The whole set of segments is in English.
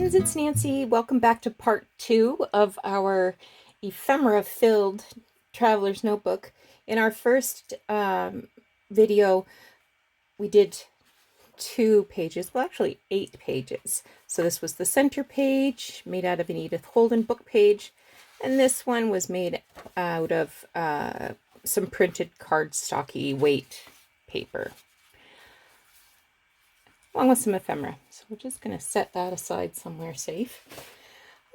friends, it's Nancy. Welcome back to part 2 of our ephemera-filled traveler's notebook. In our first video, we did 2 pages, well actually 8 pages. So this was the center page, made out of an Edith Holden book page, and this one was made out of some printed cardstocky weight paper, along with some ephemera. So we're just going to set that aside somewhere safe.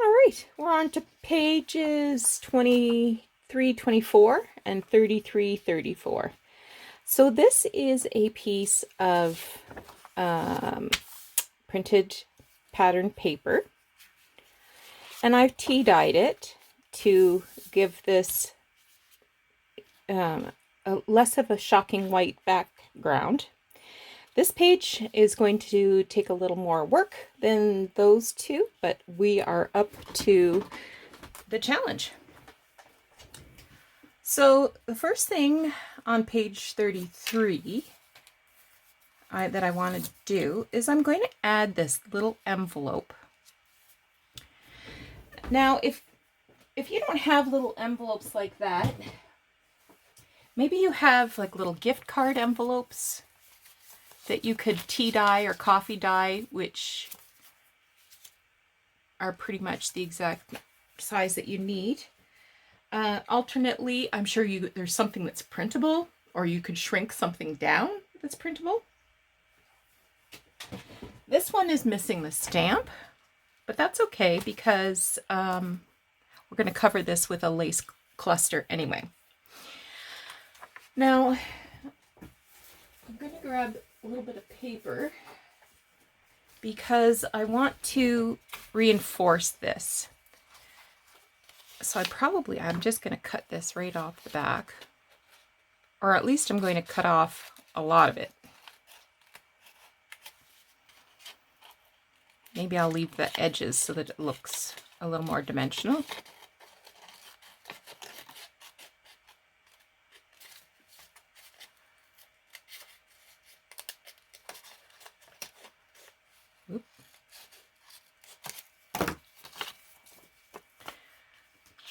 All right, we're on to pages 23, 24, and 33, 34. So this is a piece of printed pattern paper, and I've tea-dyed it to give this less of a shocking white background. This page is going to take a little more work than those two, but we are up to the challenge. So the first thing on page 33 that I want to do is I'm going to add this little envelope. Now, if you don't have little envelopes like that, maybe you have like little gift card envelopes that you could tea dye or coffee dye, which are pretty much the exact size that you need. Alternately, I'm sure there's something that's printable, or you could shrink something down that's printable. This one is missing the stamp, but that's okay because we're going to cover this with a lace cluster anyway. Now, I'm going to grab a little bit of paper because I want to reinforce this. So I'm just going to cut this right off the back, or at least I'm going to cut off a lot of it. Maybe I'll leave the edges so that it looks a little more dimensional.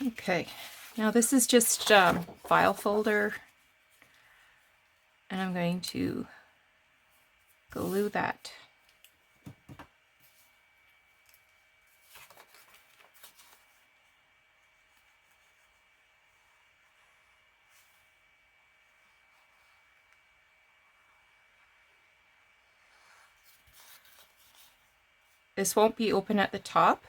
Okay, now this is just file folder, and I'm going to glue that. This won't be open at the top.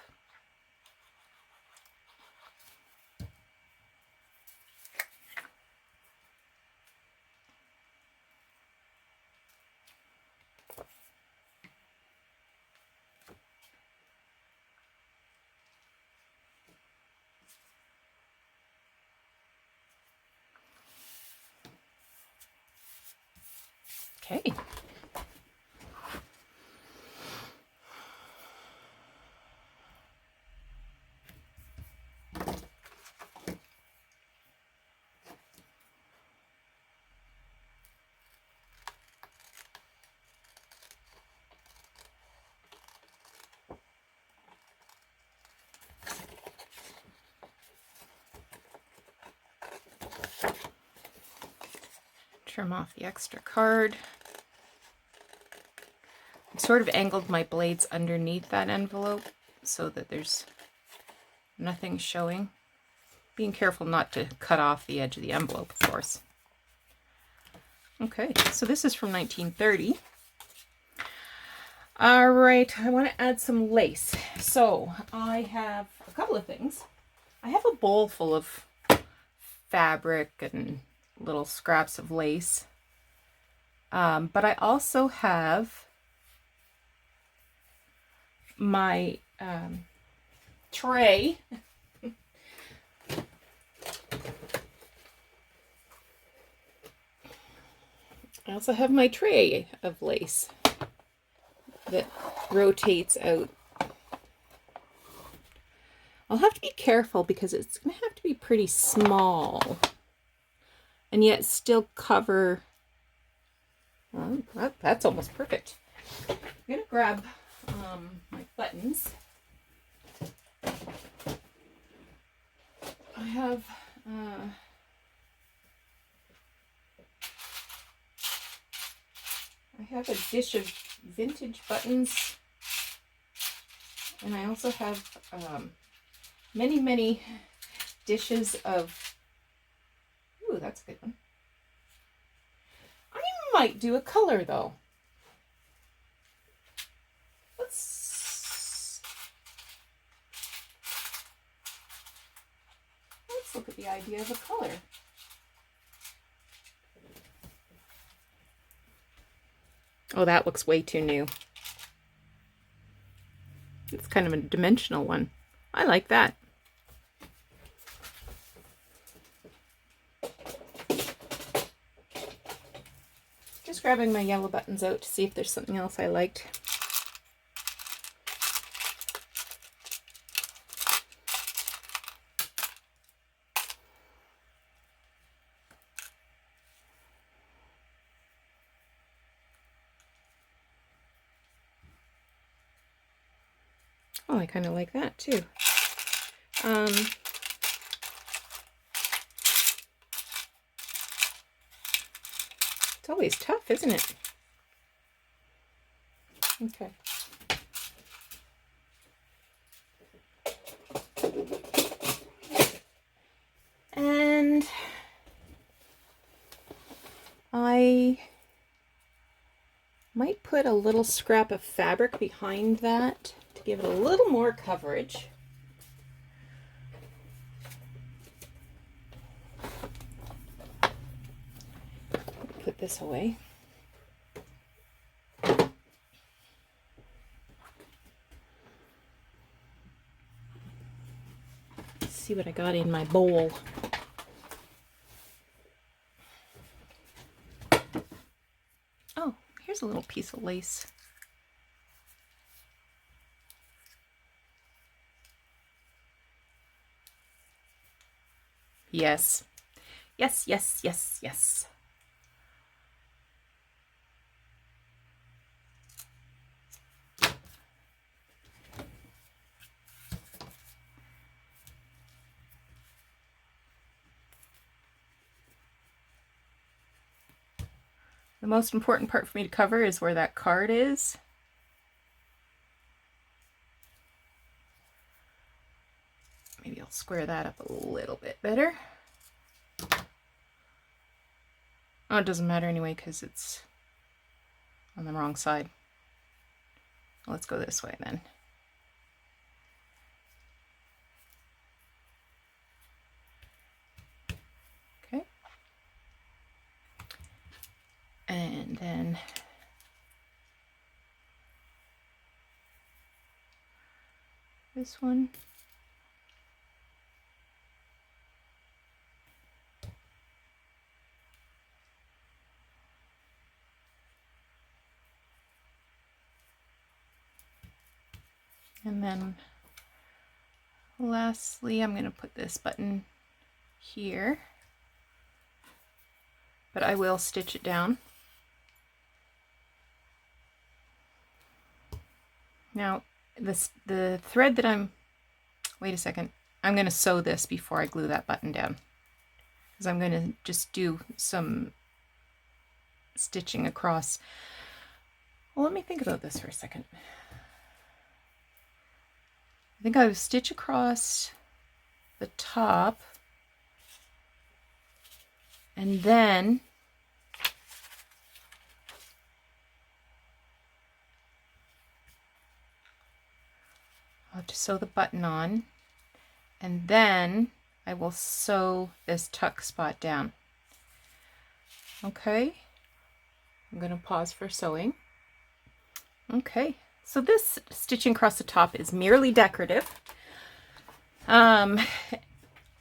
Okay. Trim off the extra card. I sort of angled my blades underneath that envelope so that there's nothing showing. Being careful not to cut off the edge of the envelope, of course. Okay, so this is from 1930. All right, I want to add some lace. So I have a couple of things. I have a bowl full of fabric and little scraps of lace. But I also have my tray. I also have my tray of lace that rotates out. I'll have to be careful because it's going to have to be pretty small and yet still cover. Well, that's almost perfect. I'm going to grab my buttons. I have a dish of vintage buttons, and I also have many dishes of, ooh, that's a good one. I might do a color though. Let's look at the idea of a color. Oh, that looks way too new. It's kind of a dimensional one. I like that. Just grabbing my yellow buttons out to see if there's something else I liked. Oh, I kind of like that too. It's always tough, isn't it? Okay. And I might put a little scrap of fabric behind that to give it a little more coverage. Put this away. Let's see what I got in my bowl. Oh, here's a little piece of lace. Yes. Yes, yes, yes, yes. The most important part for me to cover is where that card is. Maybe I'll square that up a little bit better. Oh, it doesn't matter anyway because it's on the wrong side. Let's go this way then. Okay. And then this one. And then lastly, I'm going to put this button here, but I will stitch it down. Now, the thread that wait a second, I'm going to sew this before I glue that button down, because I'm going to just do some stitching across. Well, let me think about this for a second. I think I would stitch across the top, and then I'll have to sew the button on, and then I will sew this tuck spot down. Okay, I'm going to pause for sewing. Okay, so this stitching across the top is merely decorative. And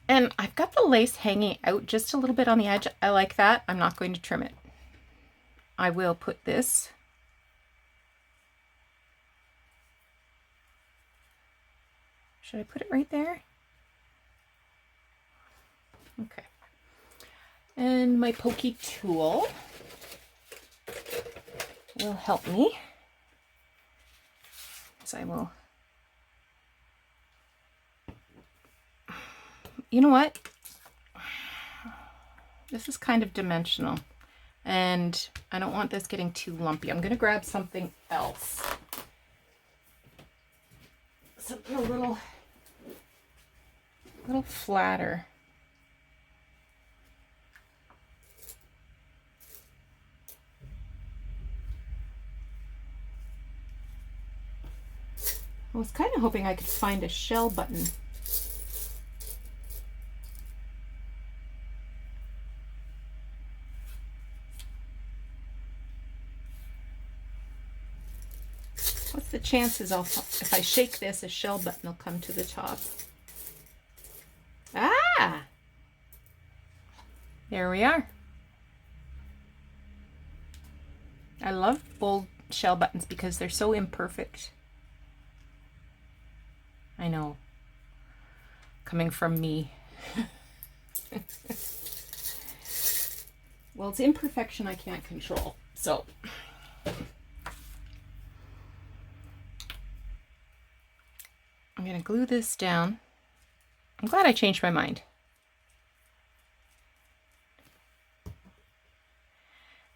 I've got the lace hanging out just a little bit on the edge. I like that. I'm not going to trim it. I will put this should I put it right there? Okay. And my pokey tool will help me, as I will you know what? This is kind of dimensional, and I don't want this getting too lumpy. I'm going to grab something else. Something a little flatter. I was kind of hoping I could find a shell button. What's the chances if I shake this, a shell button will come to the top? Ah! There we are. I love bold shell buttons because they're so imperfect. I know. Coming from me. Well, it's imperfection I can't control, so. I'm going to glue this down. I'm glad I changed my mind.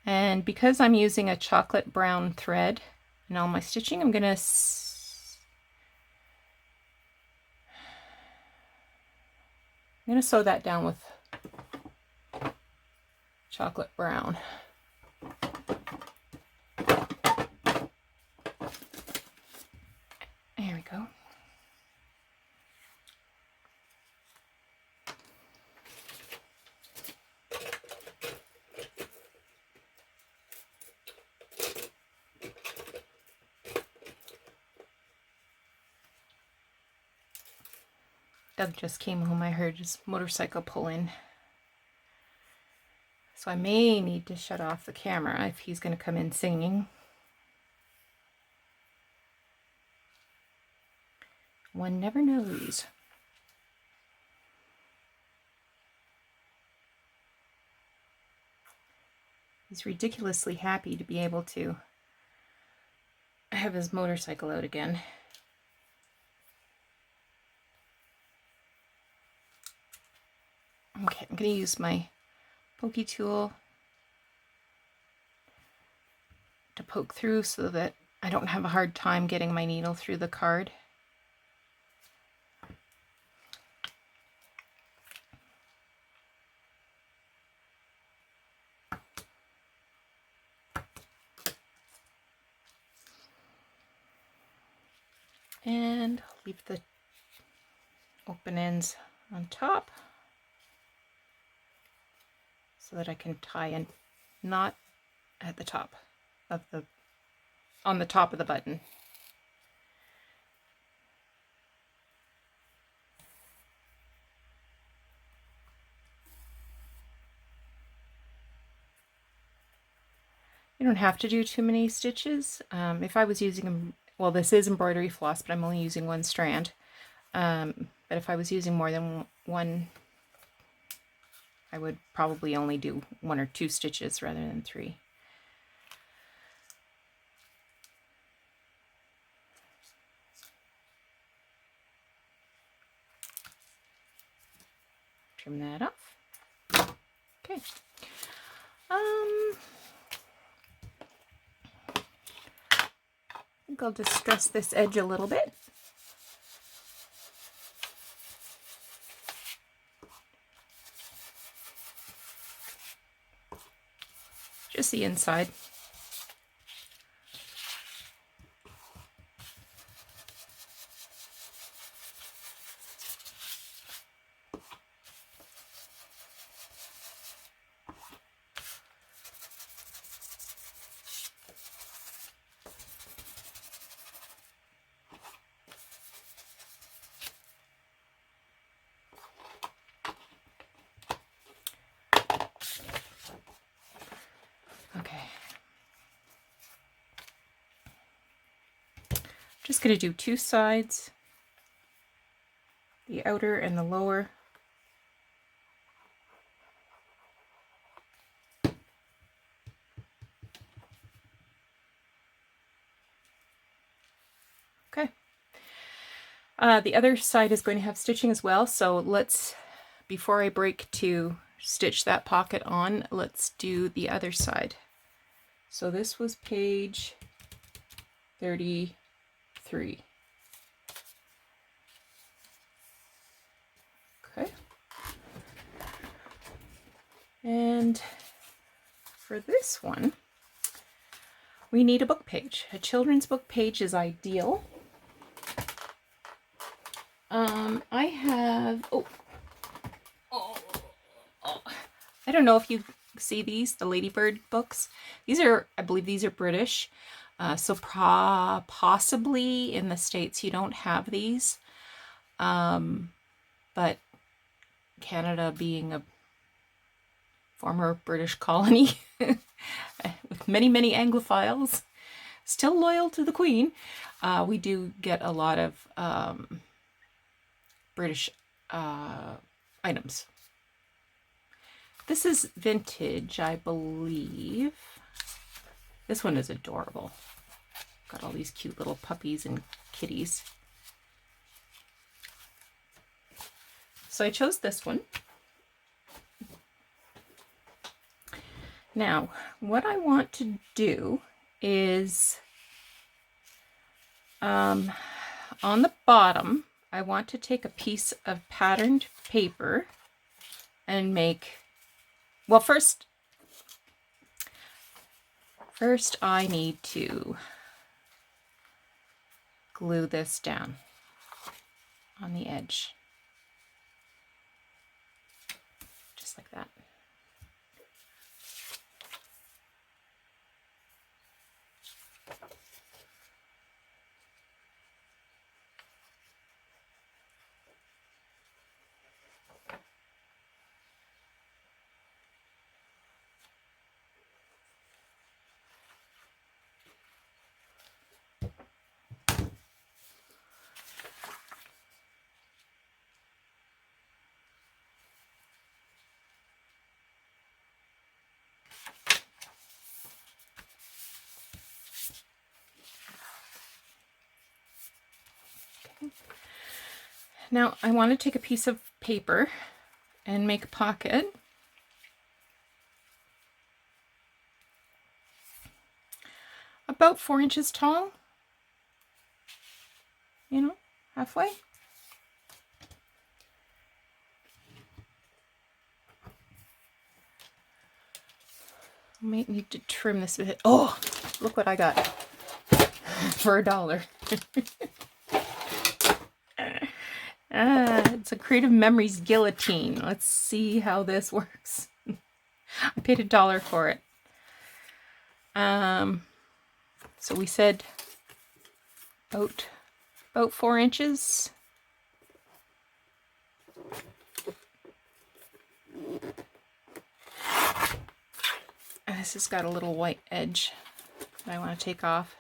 And because I'm using a chocolate brown thread in all my stitching, I'm going to sew that down with chocolate brown. There we go. Doug just came home. I heard his motorcycle pull in. So I may need to shut off the camera if he's going to come in singing. One never knows. He's ridiculously happy to be able to have his motorcycle out again. Okay, I'm going to use my pokey tool to poke through so that I don't have a hard time getting my needle through the card. And leave the open ends on top so that I can tie a knot at the top of on the top of the button. You don't have to do too many stitches. If I was using, well, this is embroidery floss, but I'm only using one strand. But if I was using more than one, I would probably only do 1 or 2 stitches rather than 3. Trim that off. Okay. I think I'll just stress this edge a little bit. Just the inside. Just going to do 2 sides, the outer and the lower. Okay. The other side is going to have stitching as well, so let's before I break to stitch that pocket on, let's do the other side. So this was page 33. Okay. And for this one, we need a book page. A children's book page is ideal. I have, I don't know if you see these, the Ladybird books. These are, I believe these are British. So possibly in the States you don't have these. But Canada being a former British colony with many, many Anglophiles, still loyal to the Queen, we do get a lot of British items. This is vintage, I believe. This one is adorable. Got all these cute little puppies and kitties. So I chose this one. Now, what I want to do is on the bottom, I want to take a piece of patterned paper and make, well, first I need to glue this down on the edge. Just like that. Now I want to take a piece of paper and make a pocket. About 4 inches tall, you know, halfway. I might need to trim this a bit. Oh, look what I got for $1. It's a Creative Memories guillotine. Let's see how this works. I paid $1 for it. So we said about 4 inches. And this has got a little white edge that I want to take off.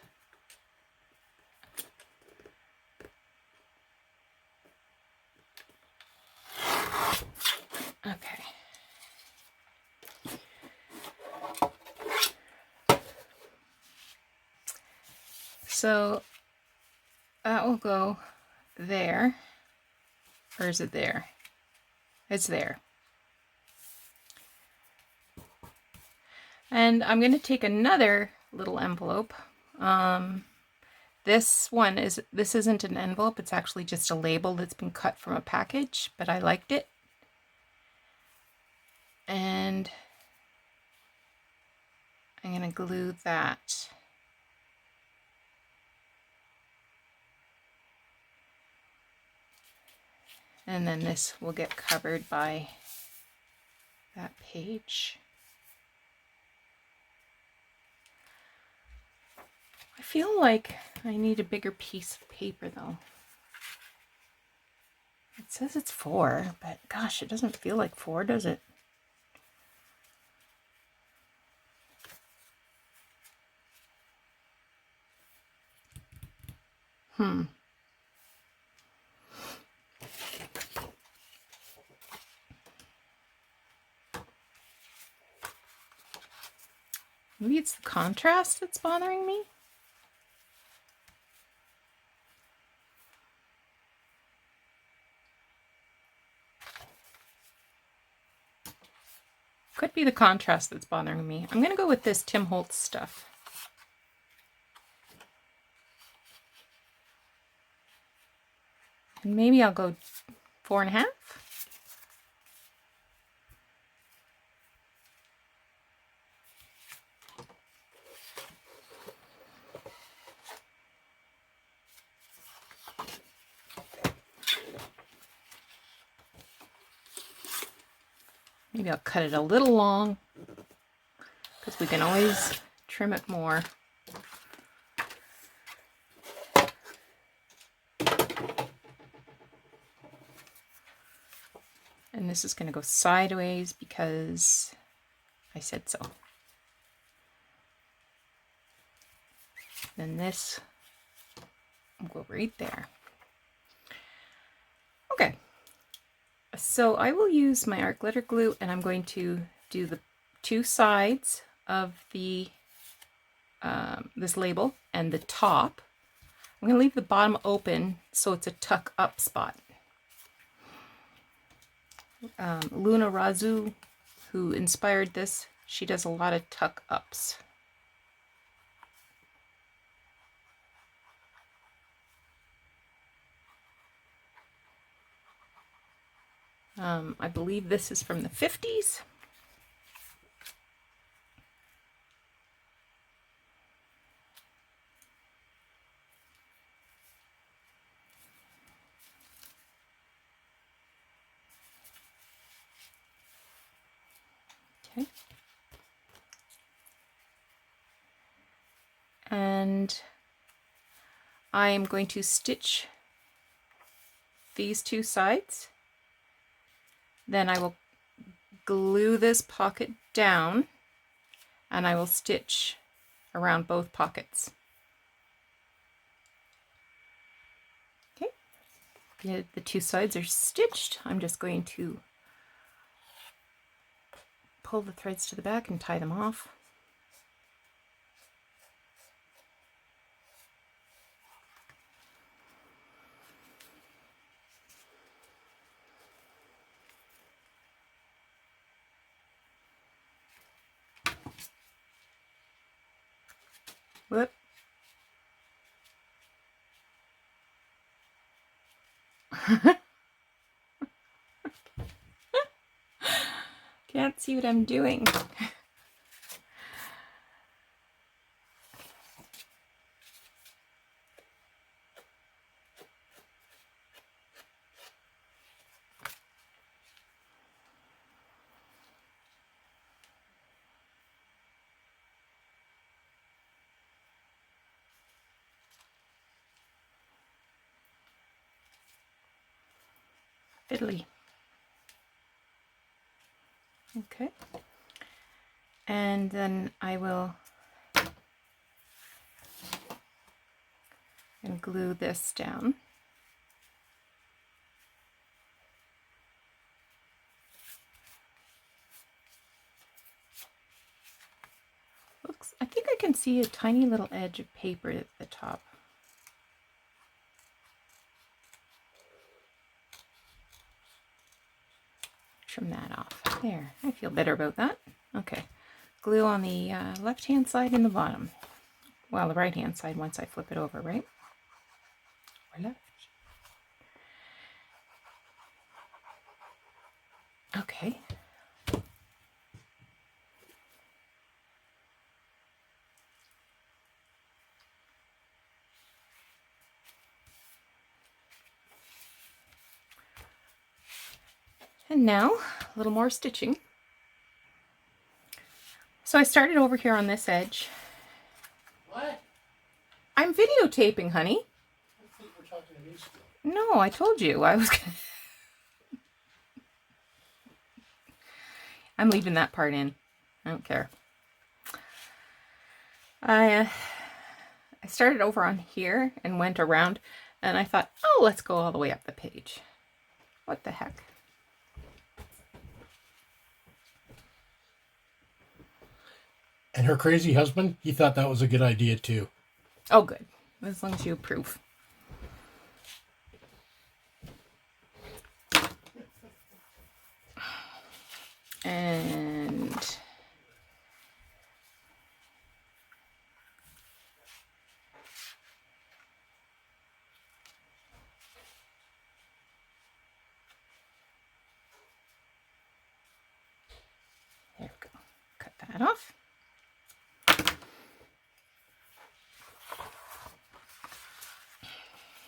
Okay. So that will go there. Or is it there? It's there. And I'm going to take another little envelope. This isn't an envelope, it's actually just a label that's been cut from a package, but I liked it. And I'm going to glue that. And then this will get covered by that page. I feel like I need a bigger piece of paper though. It says it's 4, but gosh, it doesn't feel like 4, does it? Maybe it's the contrast that's bothering me. Could be the contrast that's bothering me. I'm going to go with this Tim Holtz stuff. And maybe I'll go 4.5. Maybe I'll cut it a little long, because we can always trim it more. And this is going to go sideways because I said so. Then this will go right there. Okay. So I will use my art glitter glue, and I'm going to do the 2 sides of the this label and the top. I'm going to leave the bottom open so it's a tuck up spot. Luna Razu, who inspired this, she does a lot of tuck ups. I believe this is from the 50s. Okay. And I am going to stitch these 2 sides. Then I will glue this pocket down, and I will stitch around both pockets. Okay, the 2 sides are stitched. I'm just going to pull the threads to the back and tie them off. Whoop. Can't see what I'm doing. Fiddly. Okay. And then I will glue this down. Looks, I think I can see a tiny little edge of paper at the top. Trim that off. There, I feel better about that. Okay, glue on the left hand side and the bottom. Well, the right hand side once I flip it over, right? Or left. Okay. And now, a little more stitching. So I started over here on this edge. What? I'm videotaping, honey. I think we're talking to me still. No, I told you I was gonna... I'm leaving that part in. I don't care. I started over on here and went around, and I thought, oh, let's go all the way up the page. What the heck? And her crazy husband, he thought that was a good idea too. Oh, good. As long as you approve. And that off.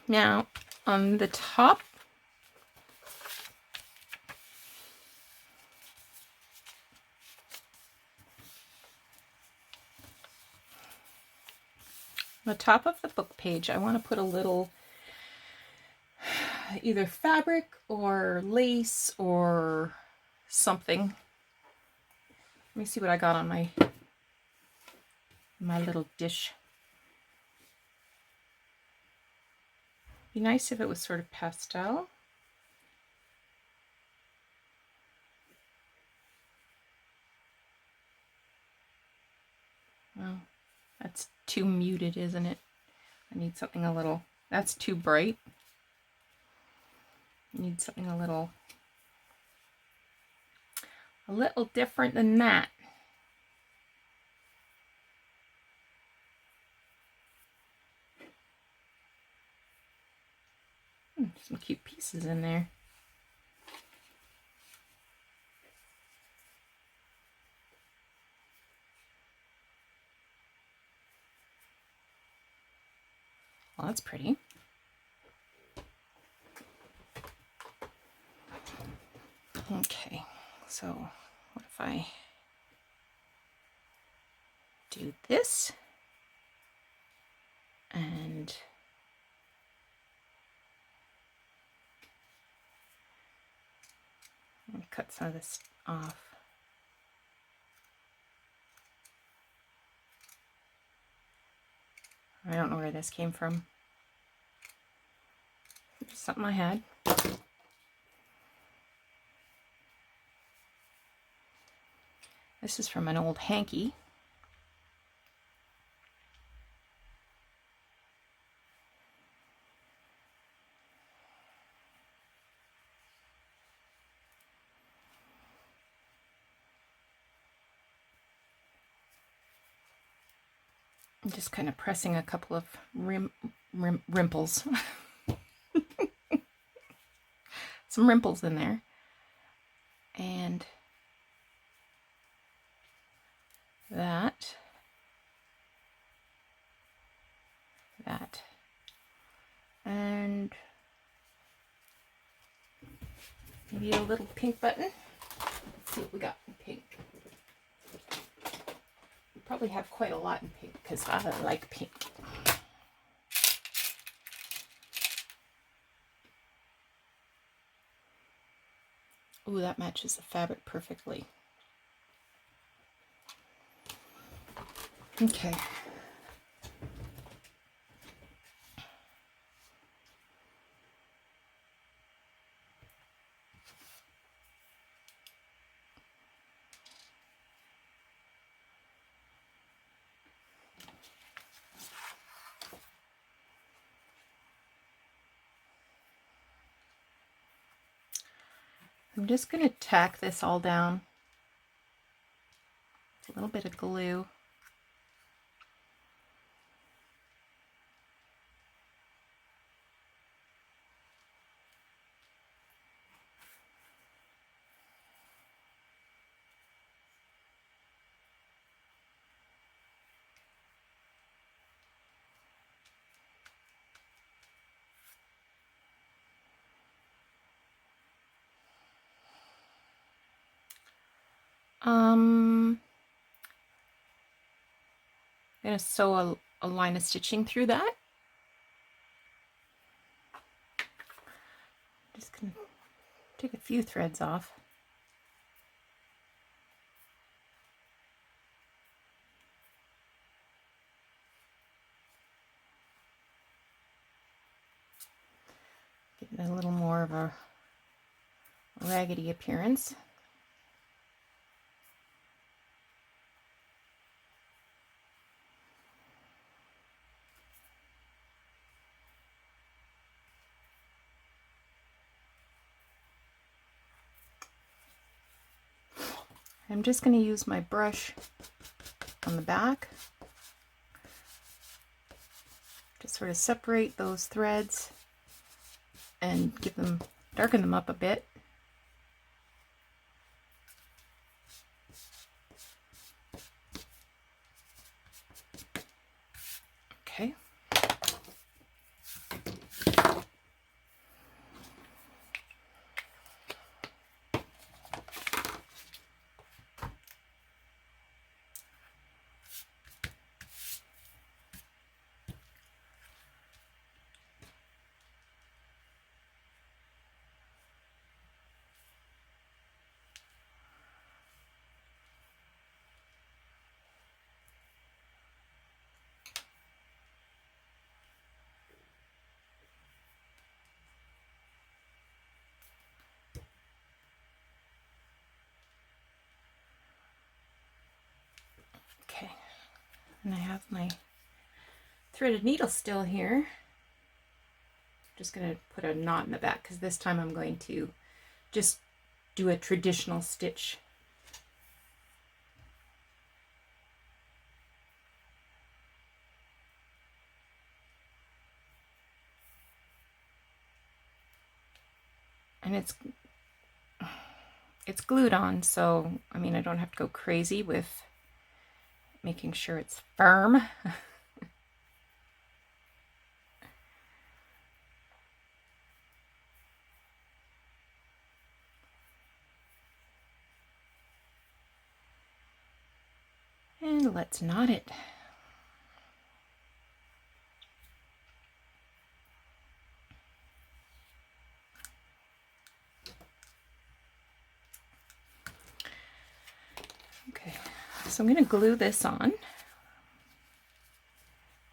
Now, on the top, of the book page, I want to put a little either fabric or lace or something. Let me see what I got on my little dish. Be nice if it was sort of pastel. Well, that's too muted, isn't it? I need something a little, that's too bright. I need something a little different than that. Some cute pieces in there. Well, that's pretty. Okay, so what if I do this and cut some of this off. I don't know where this came from. Just something I had. This is from an old hanky. I'm just kind of pressing a couple of rimples. Some rimples in there. And that. And maybe a little pink button. Let's see what we got in pink. We probably have quite a lot in pink because I like pink. Ooh, that matches the fabric perfectly. Okay. I'm just going to tack this all down. A little bit of glue. I'm going to sew a line of stitching through that. Just going to take a few threads off. Getting a little more of a raggedy appearance. I'm just going to use my brush on the back to sort of separate those threads and darken them up a bit. Okay. Okay, and I have my threaded needle still here. Just going to put a knot in the back because this time I'm going to just do a traditional stitch. And it's glued on, so I mean I don't have to go crazy with making sure it's firm. And let's knot it. Okay, so I'm going to glue this on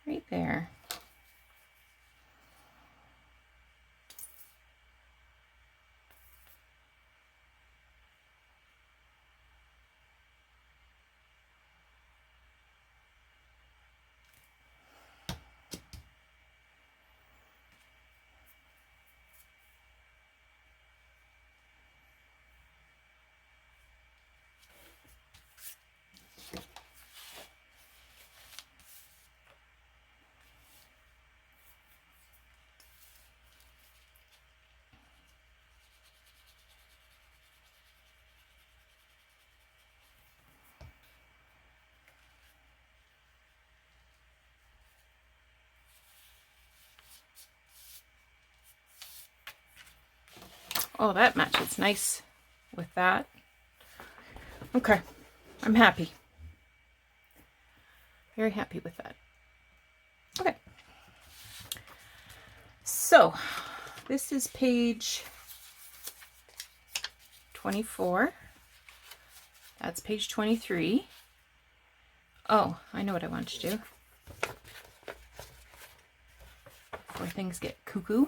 right there. Oh, that matches nice with that. Okay, I'm happy. Very happy with that. Okay. So, this is page 24. That's page 23. Oh, I know what I want to do. Before things get cuckoo.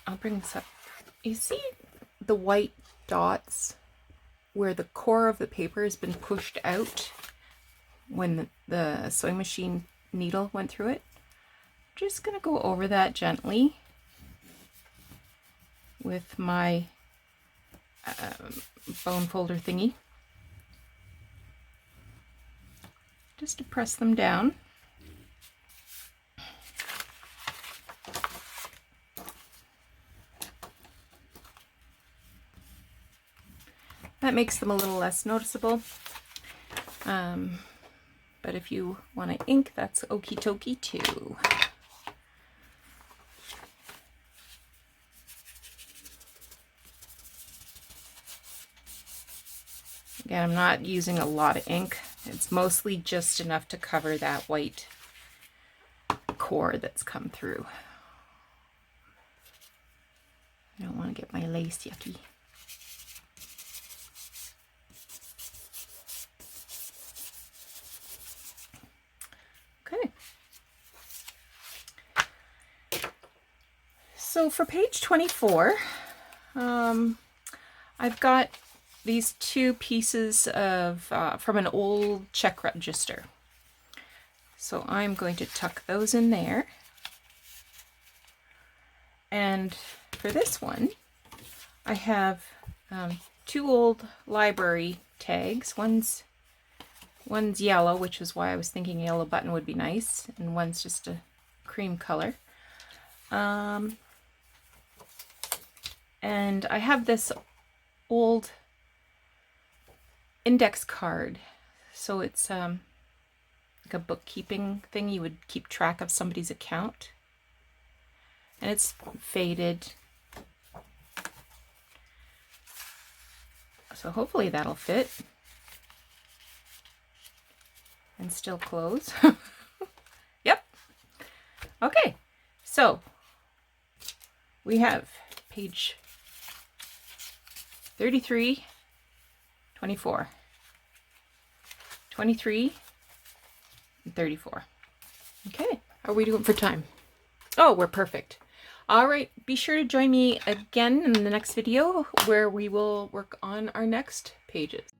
I'll bring this up. You see the white dots where the core of the paper has been pushed out when the sewing machine needle went through it? Just gonna go over that gently with my bone folder thingy. Just to press them down. That makes them a little less noticeable. But if you want to ink, that's okie dokie too. Again, I'm not using a lot of ink. It's mostly just enough to cover that white core that's come through. I don't want to get my lace yucky. Okay. So for page 24, I've got these two pieces of from an old check register. So I'm going to tuck those in there. And for this one, I have two old library tags. One's yellow, which is why I was thinking a yellow button would be nice, and one's just a cream color. And I have this old index card. So it's like a bookkeeping thing. You would keep track of somebody's account. And it's faded. So hopefully that'll fit. And still close. Yep. Okay. So we have page 33, 24, 23, and 34. Okay. How are we doing for time? Oh, we're perfect. All right. Be sure to join me again in the next video where we will work on our next pages.